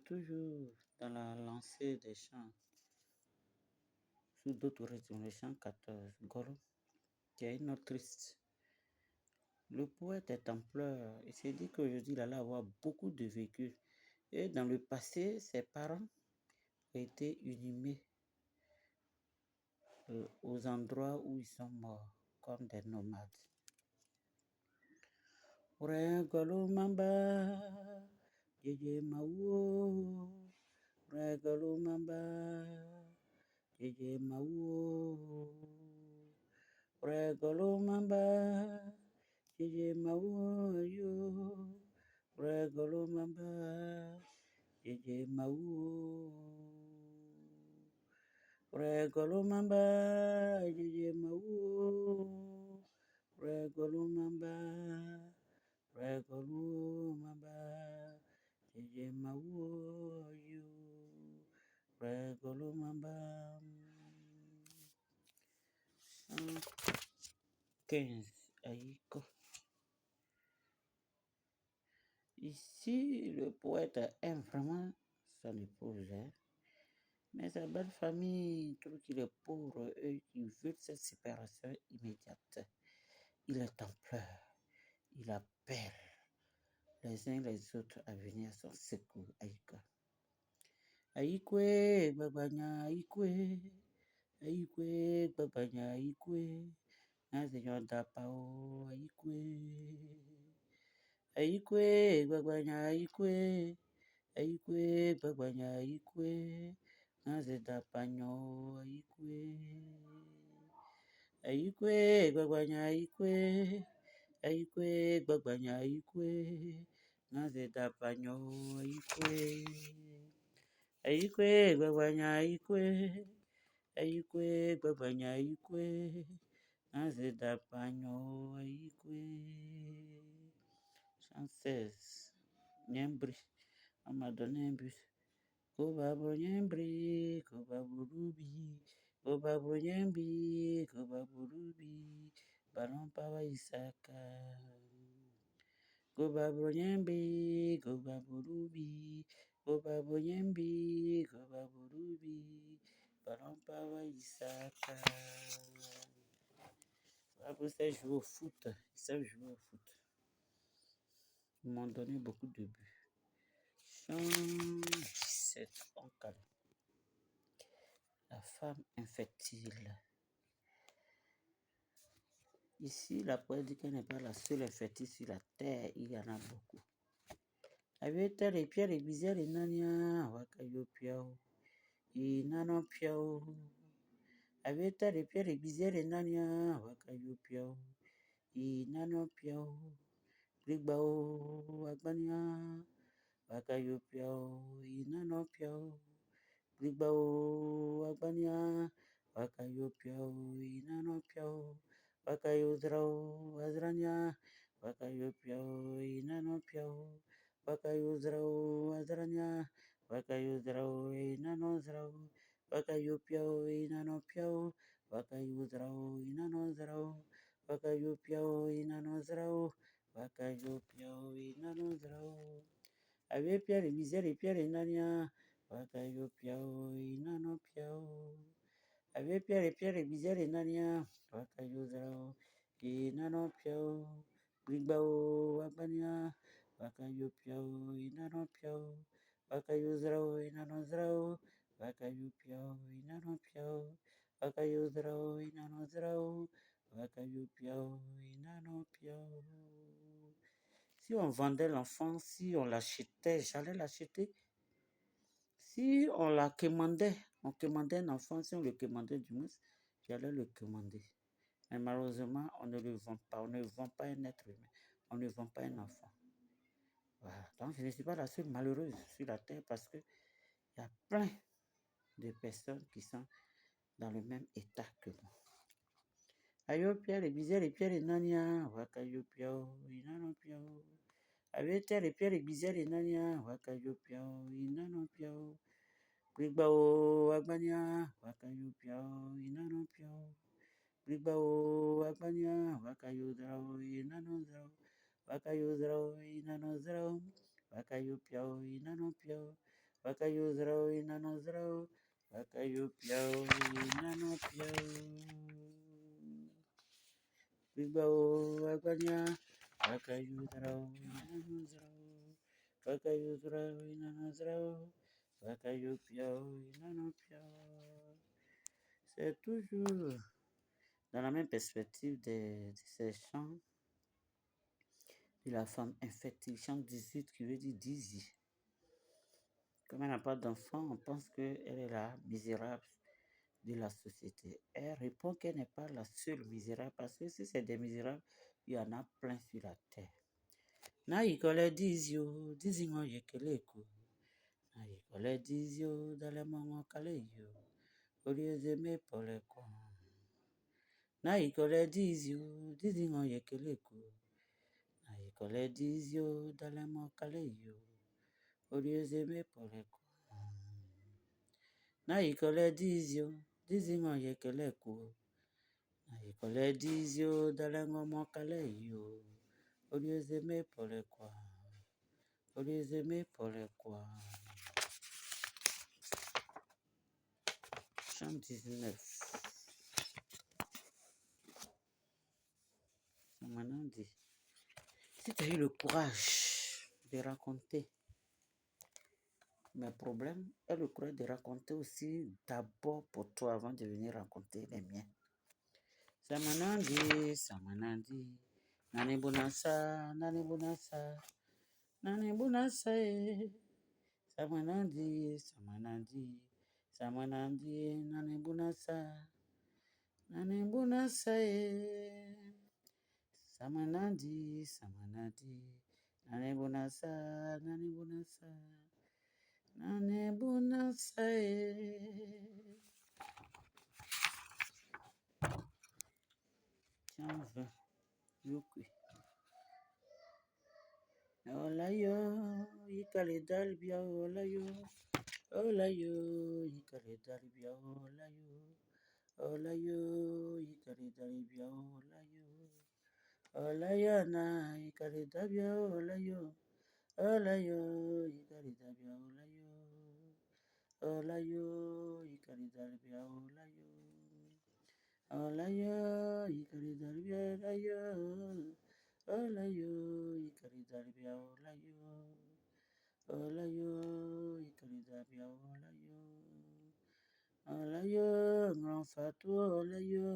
Toujours dans la lancée des chants sous d'autres rythmes, le chant 14, Golo, qui est une note triste. Le poète est en pleurs. Il s'est dit qu'aujourd'hui, il allait avoir beaucoup de véhicules. Et dans le passé, ses parents ont été inhumés aux endroits où ils sont morts, comme des nomades. Golo mamba, jeje mawo. Golo mamba, jeje mawo. Golo mamba, jeje mawo yo. Golo mamba, jeje mawo. Golo mamba, jeje mawo. Golo mamba, Golo mamba, jeje mawo yo. Golo mamba. 15, Aïko. Ici, le poète aime vraiment son épouse, hein? Mais sa belle famille trouve qu'il est pauvre et qu'il veut cette séparation immédiate. Il est en pleurs. Il appelle les uns les autres à venir à son secours, Aïka. Aïkwe, babanya, aïkwe. Aïkwe, babanya, aïkwe. Nazenyo dapao, aïkwe. Aïkwe, babanya, aïkwe. Aïkwe, babanya, aïkwe. Nazedapanyo, aïkwe. Aïkwe, babanya, aïkwe. Aïkwe, babanya, aïkwe. Nazedapanyo, aïkwe. Aïkwe, babanya, aïkwe. Aïkwe, babanya, aïkwe. Nazedapanyo, aïkwe. Chant 16. Nyembri. On m'a donné un bus. Kobabo nyembri, kobaburubi. Kobabo nyembri, kobaburubi. Ballon pawa isaka. Kobabo nyembri, kobaburubi. Kobabo nyembri, kobaburubi. Ballon pawa isaka. Après ça, jouer au foot. Ils savent jouer au foot. Ils m'ont donné beaucoup de buts. Chant 17, on calme. La femme infertile. Ici, la poète dit qu'elle n'est pas la seule infertile sur la terre. Il y en a beaucoup. Avec les pierres, les bizarres, les nania, wakayo piao. Et nano piao. Avec les pierres, les bizarres, les nania, wakayo piao. Et nano piao. Rigbao, agbania. Wakayo piao. Et nano piao. Rigbao, agbania. Wakayo piao. Et nano piao. Wakayo zrao, azrania. Wakayo piao. Et nano piao. Wakayo zrao, azrania. Wakayo zrao, et nano zrao. Wakayo piao, et nano piao. Wakayo zrao, et nano zrao. Wakayo piao, et nano zrao. Wakayo piao, et nano zrao. Avec Pierre et misère et Pierre et nania. Wakayo piao, et nano piao. Avec Pierre et misère et nania. Wakayo zrao, et nano piao. Brigbao, abania. Wakayo piao, et nano piao. Wakayo zrao, et nano zrao. Wakayo piao, et nano piao. Wakayo zrao, et nano zrao. Wakayo piao, et nano piao. Si on vendait l'enfant, si on l'achetait, j'allais l'acheter. Si on la commandait, on commandait un enfant, si on le commandait du moins, j'allais le commander. Mais malheureusement, on ne le vend pas. On ne vend pas un être humain. On ne vend pas un enfant. Voilà. Donc, je ne suis pas la seule malheureuse sur la terre parce qu'il y a plein de personnes qui sont dans le même état que moi. Ayo Pierre, les bizarres, les pierres, les nania, wakayo piao, inano piao. Ayo Pierre, les bizarres, les nania, wakayo piao, inano piao. Brigbao, agbania, wakayo piao, inano piao. Brigbao, agbania, wakayo zrao, inano zrao. Wakayo zrao, inano zrao. Wakayo piao inano piao. Wakayo zrao inano zrao. Wakayo piao inano piao. Bibao waganya. Wakayo zrao inano zrao. Wakayo zrao inano zrao. Wakayo piao inano piao. C'est toujours dans la même perspective de ces chants de la femme infertile, chant 18 qui veut dire Dizzy. Comme elle n'a pas d'enfant, on pense qu'elle est la misérable de la société. Elle répond qu'elle n'est pas la seule misérable parce que si c'est des misérables, il y en a plein sur la terre. Na yikole dizio, dizingo yekeleko. Na yikole dizio, dale mongo kaleyo. Oliezeme poleko. Na yikole dizio, dizingo yekeleko. Na yikole dizio, dale mongo kaleyo. Oliezeme poleko. Na yikole dizio, dizingo yekeleko. Na yikole dizio, dale mongo kaleyo. Oliezeme poleko. Oliezeme poleko. Chant 19. Ça maintenant dit. Si tu as eu le courage de raconter mes problèmes et le courage de raconter aussi d'abord pour toi avant de venir raconter les miens. Ça maintenant dit, ça maintenant dit. Nani bonasa, nani bonasa, nani bonasa, ça maintenant dit, ça maintenant dit, ça maintenant dit, nani bonasa, nani bonasa, Samanandi, Samanandi, Nane Bonasa, Nane Bonasa, Nane Bonasa. Tiens, va, Yuki. Olayo, Ikale Dalbia, Olayo, Olayo, Ikale Dalbia, Olayo, Olayo, Ikale Dalbia, Olayo, Olayo, na Ikale Dalbia, Olayo. Olayo, Ikaridabia, Olayo. Olayo, Ikaridabia, Olayo. Olayo, Ikaridabia, Olayo. Olayo, Ikaridabia, Olayo. Olayo, Ikaridabia, Olayo. Olayo, Grand Fatou, Olayo.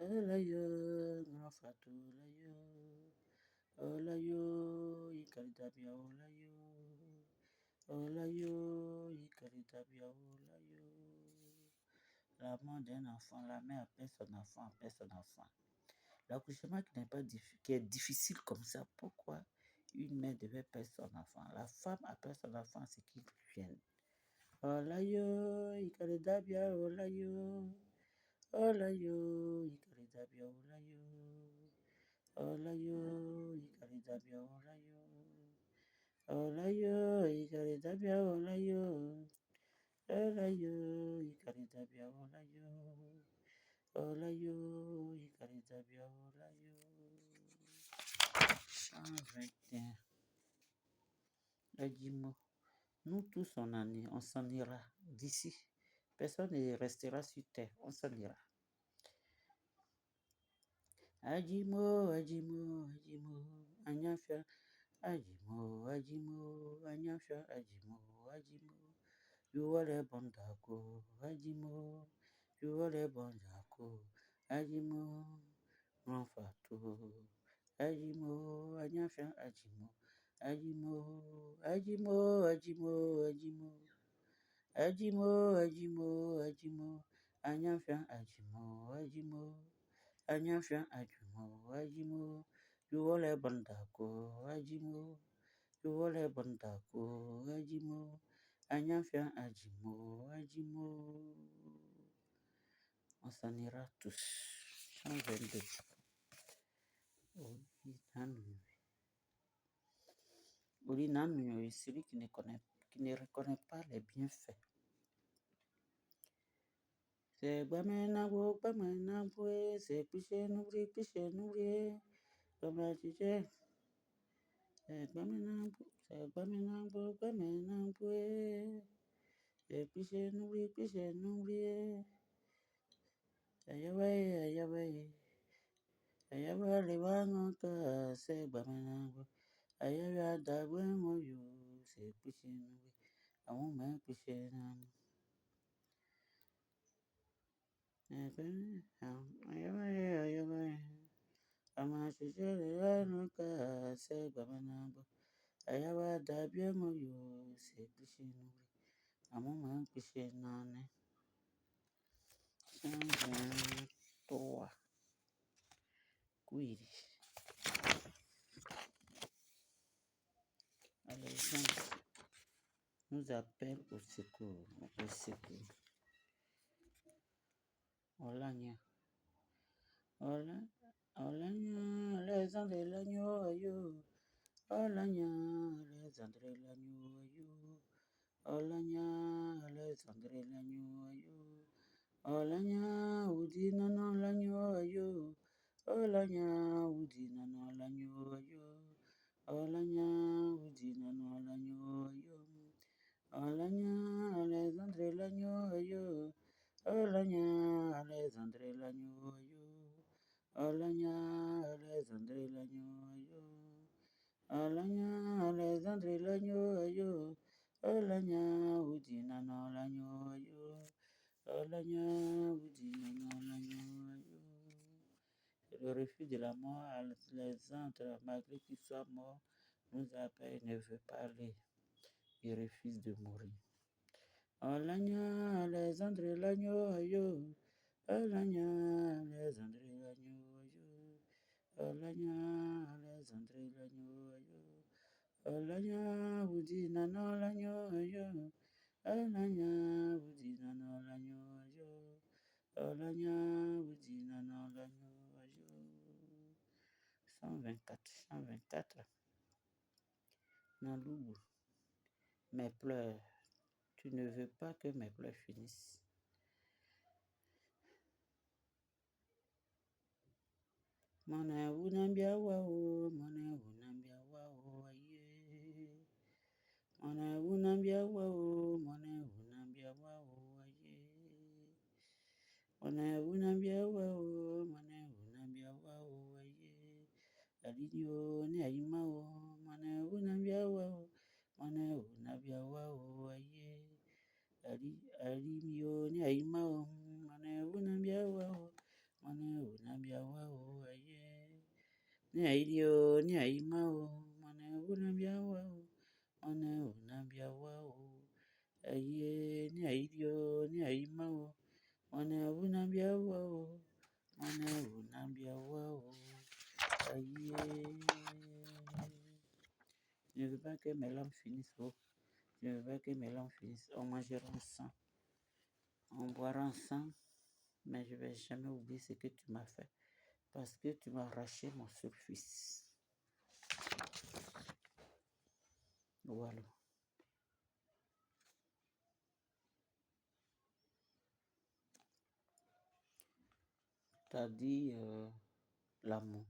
Olayo, Grand Fatou, Olayo. Olayo, Ikaridabia, Olayo. Olayo, Ikaridabia, Olayo. La mort d'un enfant, la mère appelle son enfant, appelle son enfant. L'accouchement qui est difficile comme ça, pourquoi une mère devait perdre son enfant? La femme appelle son enfant, c'est qu'il vienne. Olayo, Ikaridabia, Olayo. Olayo, Ikaridabia, Olayo. Olayo, Ikaridabia, Olayo. Olayo, Ikaridabia, Olayo. Olayo, Ikaridabia, Olayo. Olayo, Ikaridabia, Olayo. 121. Adimo. Nous tous, on s'en ira d'ici. Personne ne restera sur terre. On s'en ira. Adimo, Adimo, Adimo, Anyafia. Adimo, Adimo, Anyafia, Adimo, Adimo. You are a bondako, Adimo. You are a bondako, Adimo. Ranfato, Adimo, Anyafia, Adimo. Adimo, Adimo, Adimo, Adimo. Adimo, Adimo, Adimo. Anyafia, Adimo, Adimo. Anyafia, Adimo, Adimo. You are a bondako, Adimo. You are a bondako, Adimo. Anyafia, Adimo, Adimo. On s'en ira tous. 122. Olinanu, celui qui ne reconnaît pas les bienfaits. C'est Bamenabo, c'est Piché Nouri, comme la tige. Egbaminambo, Egbaminambo, Egbaminambo, Ekpishenubri, Ekpishenubri, Ayawaye, Ayawaye, Ayawale Wangota, Segbaminambo, Ayawada Wengoyo, Sekpishenubri, Awuma Pishenam, Ayawaye, Ayawaye, Amashijere Anuka, Segbaminambo, Ayawada Wengoyo, Sekpishenubri, Awuma Pishenane. Toi, Quiri. Alexandre nous appelle au secours. Au secours. Olania. Olania, Alexandre l'agneau, ayo. Olania, Alexandre l'agneau, ayo. Olania, Alexandre l'agneau, ayo. Olania, Oudi nanan l'agneau, ayo. Olania, Oudi nanan l'agneau, ayo. Olanya, Udina no Lanyo, yo. Olanya, Alexandre Lanyo, yo. Olanya, Alexandre Lanyo, yo. Olanya, Alexandre Lanyo, yo. Olanya, Alexandre Lanyo, yo. Olanya, Udina no Lanyo, yo. Olanya, Udina no Lanyo, yo. Le refus de la mort, Alexandre, malgré qu'il soit mort, nous appelle, il ne veut pas aller. Il refuse de mourir. Olanya, Alexandre l'agneau, ayo. Olanya, Alexandre l'agneau, ayo. Olanya, Alexandre l'agneau, ayo. Olanya, Woudi nano l'agneau, ayo. Olanya, Woudi nano l'agneau, ayo. Olanya, Woudi nano l'agneau, ayo. 124. Naloubou. Mes pleurs. Tu ne veux pas que mes pleurs finissent. Mona unambia wao, mona unambia wao, aye. Mona unambia wao, mona unambia wao, aye. Mona unambia wao, mona unambia wao, aye. Alidio ni aimao, mona unambia wao, mona unambia wao, aye. Alimio ni aimao, mona unambia wao, mona unambia wao, aye. Ni aidio ni aimao, mona unambia wao, mona unambia wao, aye. Ni aidio ni aimao, mona unambia wao, mona unambia wao, aye. Je ne veux pas que mes larmes finissent. Oh. Je ne veux pas que mes larmes finissent. On mangera ensemble. On boira ensemble. Mais je ne vais jamais oublier ce que tu m'as fait. Parce que tu m'as arraché mon seul fils. Voilà. T'as dit l'amour.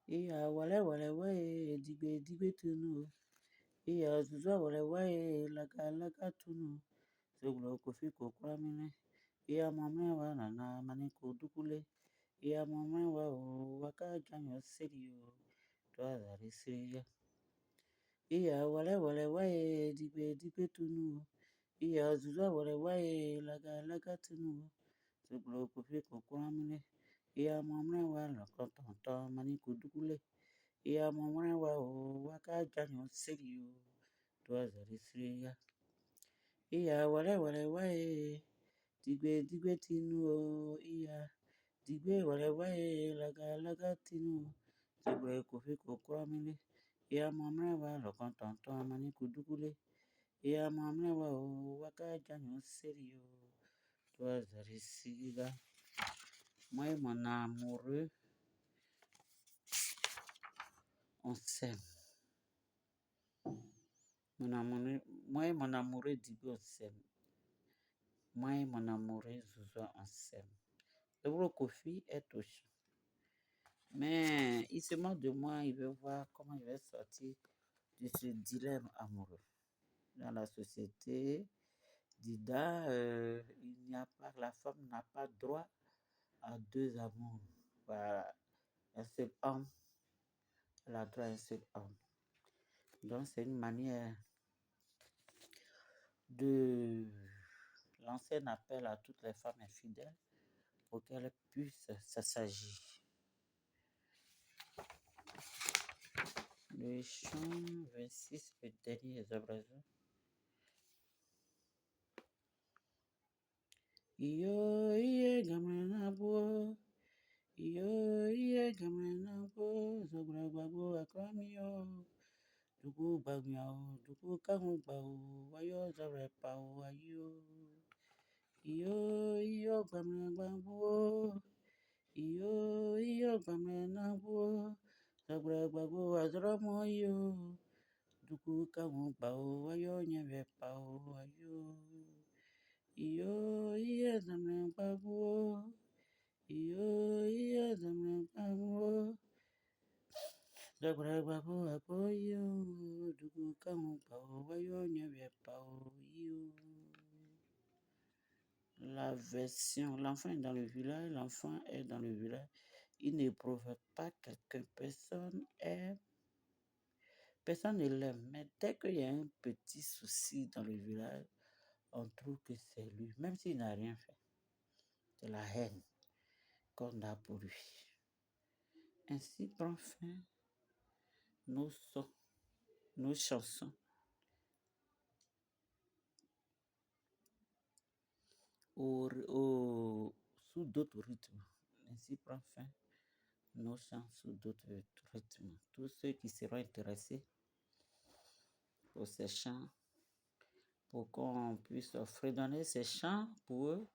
Et wale wale ouais, digbe digbe tunu. Et zuzwa wale ouais, laga laga tunu. Seglo kofi kokwa mine. Et mamre wa nana maniko dukule. Et mamre wa waka janyo serio. Toi zarisiriya. Et wale wale ouais, digbe digbe tunu. Et zuzwa wale ouais, laga laga tunu. Seglo kofi kokwa mine. Iya mamre wa lokotonto mani kudukule. Iya mamre wa waka janyo serio. Toi zarisiriya. Iya wale wale wae. Digbe digbe tinu. Iya digbe wale wae. Laga laga tinu. Seglo kofi kokwa mine. Iya mamre wa lokotonto mani kudukule. Iya mamre wa waka janyo serio. Toi zarisiriya. Moi et mon amoureux, on s'aime. Moi et mon amoureux Digo, on s'aime. Moi et mon amoureux Zouzoua, on s'aime. Le gros Kofi est au champ. Mais il se moque de moi, il veut voir comment je vais sortir de ce dilemme amoureux. Dans la société, Dida, il n'y a pas, la femme n'a pas droit à deux amours. Voilà, un seul homme, elle a droit à un seul homme. Donc c'est une manière de lancer un appel à toutes les femmes infidèles pour qu'elles puissent s'assagir. Le chant 26, le dernier Zobrazo. Iyo iye gamana bo, iyo iye gamana bo, Zobra babo akwamiyo, dugu bagmiao, dugu kamu bao, wayo Zobra pao wayo. Iyo gamana bo, iyo gamana bo, Zobra babo azromoyo, dugu kamu bao, wayo nyeve pao wayo. Iyo iya zamne babu, iyo zamne babu, zabra babu apoyo, dugu kamu pao, wayo nyebe pao yo. La version, l'enfant est dans le village, l'enfant est dans le village, il ne provoque pas quelqu'un, personne ne l'aime, mais dès qu'il y a un petit souci dans le village, on trouve que c'est lui, même s'il n'a rien fait. C'est la haine qu'on a pour lui. Ainsi prend fin nos sons, nos chansons. Sous d'autres rythmes. Ainsi prend fin nos chants sous d'autres rythmes. Tous ceux qui seront intéressés pour ces chants, pour qu'on puisse fredonner ces chants pour eux,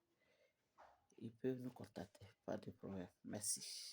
ils peuvent nous contacter. Pas de problème. Merci.